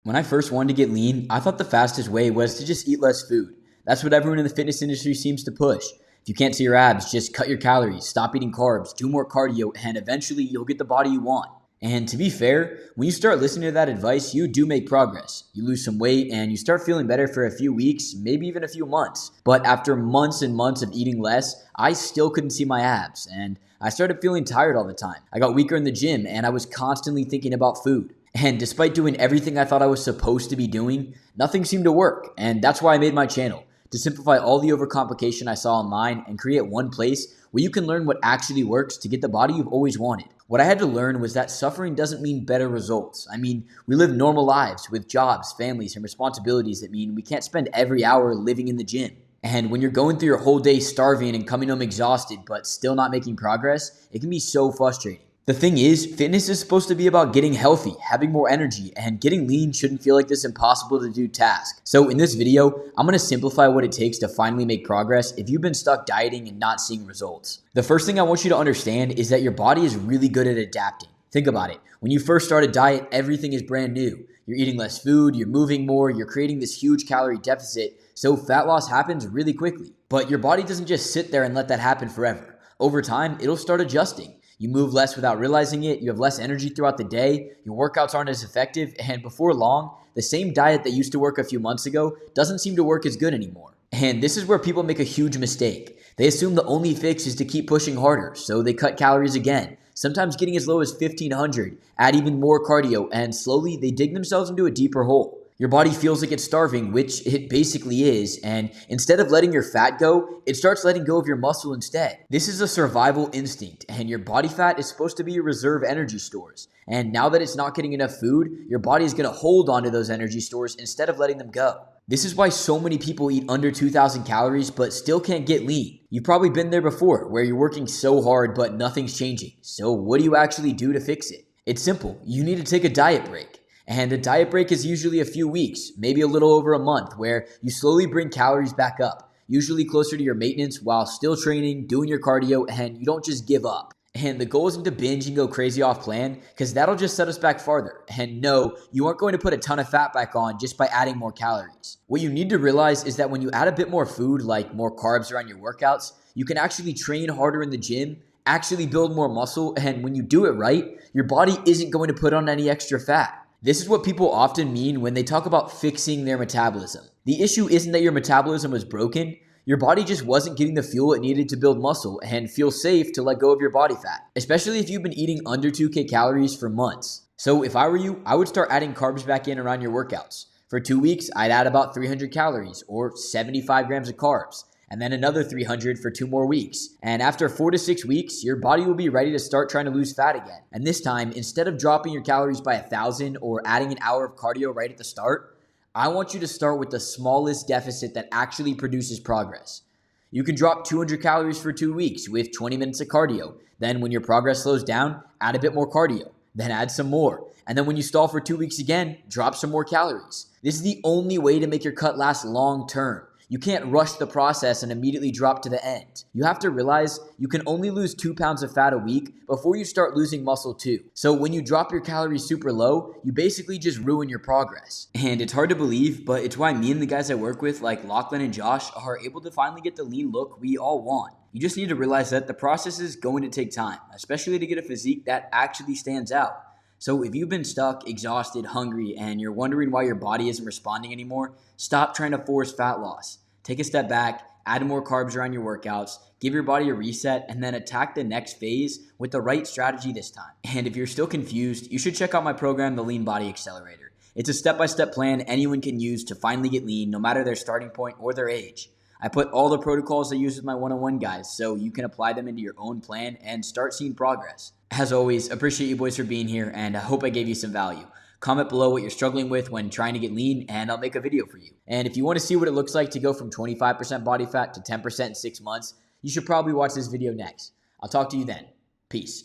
When I first wanted to get lean, I thought the fastest way was to just eat less food. That's what everyone in the fitness industry seems to push. If you can't see your abs, just cut your calories, stop eating carbs, do more cardio, and eventually you'll get the body you want. And to be fair, when you start listening to that advice, you do make progress. You lose some weight and you start feeling better for a few weeks, maybe even a few months. But after months and months of eating less, I still couldn't see my abs, and I started feeling tired all the time. I got weaker in the gym and I was constantly thinking about food. And despite doing everything I thought I was supposed to be doing, nothing seemed to work. And that's why I made my channel, to simplify all the overcomplication I saw online and create one place where you can learn what actually works to get the body you've always wanted. What I had to learn was that suffering doesn't mean better results. I mean, we live normal lives with jobs, families, and responsibilities that mean we can't spend every hour living in the gym. And when you're going through your whole day starving and coming home exhausted but still not making progress, it can be so frustrating. The thing is, fitness is supposed to be about getting healthy, having more energy, and getting lean shouldn't feel like this impossible to do task. So in this video, I'm going to simplify what it takes to finally make progress if you've been stuck dieting and not seeing results. The first thing I want you to understand is that your body is really good at adapting. Think about it. When you first start a diet, everything is brand new. You're eating less food, you're moving more, you're creating this huge calorie deficit, so fat loss happens really quickly. But your body doesn't just sit there and let that happen forever. Over time, it'll start adjusting. You move less without realizing it, you have less energy throughout the day, your workouts aren't as effective, and before long, the same diet that used to work a few months ago doesn't seem to work as good anymore. And this is where people make a huge mistake. They assume the only fix is to keep pushing harder, so they cut calories again, sometimes getting as low as 1,500, add even more cardio, and slowly they dig themselves into a deeper hole. Your body feels like it's starving, which it basically is, and instead of letting your fat go, it starts letting go of your muscle instead. This is a survival instinct, and your body fat is supposed to be your reserve energy stores. And now that it's not getting enough food, your body is going to hold onto those energy stores instead of letting them go. This is why so many people eat under 2,000 calories but still can't get lean. You've probably been there before, where you're working so hard but nothing's changing. So what do you actually do to fix it? It's simple. You need to take a diet break. And a diet break is usually a few weeks, maybe a little over a month, where you slowly bring calories back up, usually closer to your maintenance while still training, doing your cardio, and you don't just give up. And the goal isn't to binge and go crazy off plan, because that'll just set us back farther. And no, you aren't going to put a ton of fat back on just by adding more calories. What you need to realize is that when you add a bit more food, like more carbs around your workouts, you can actually train harder in the gym, actually build more muscle, and when you do it right, your body isn't going to put on any extra fat. This is what people often mean when they talk about fixing their metabolism. The issue isn't that your metabolism was broken. Your body just wasn't getting the fuel it needed to build muscle and feel safe to let go of your body fat, especially if you've been eating under 2K calories for months. So if I were you, I would start adding carbs back in around your workouts. For 2 weeks, I'd add about 300 calories or 75 grams of carbs, and then another 300 for 2 more weeks. And after 4 to 6 weeks, your body will be ready to start trying to lose fat again. And this time, instead of dropping your calories by 1,000 or adding an hour of cardio right at the start, I want you to start with the smallest deficit that actually produces progress. You can drop 200 calories for 2 weeks with 20 minutes of cardio. Then when your progress slows down, add a bit more cardio. Then add some more. And then when you stall for 2 weeks again, drop some more calories. This is the only way to make your cut last long term. You can't rush the process and immediately drop to the end. You have to realize you can only lose 2 pounds of fat a week before you start losing muscle too. So when you drop your calories super low, you basically just ruin your progress. And it's hard to believe, but it's why me and the guys I work with, like Lachlan and Josh, are able to finally get the lean look we all want. You just need to realize that the process is going to take time, especially to get a physique that actually stands out. So if you've been stuck, exhausted, hungry, and you're wondering why your body isn't responding anymore, stop trying to force fat loss. Take a step back, add more carbs around your workouts, give your body a reset, and then attack the next phase with the right strategy this time. And if you're still confused, you should check out my program, the Lean Body Accelerator. It's a step-by-step plan anyone can use to finally get lean, no matter their starting point or their age. I put all the protocols I use with my one-on-one guys so you can apply them into your own plan and start seeing progress. As always, appreciate you boys for being here, and I hope I gave you some value. Comment below what you're struggling with when trying to get lean, and I'll make a video for you. And if you want to see what it looks like to go from 25% body fat to 10% in 6 months, you should probably watch this video next. I'll talk to you then. Peace.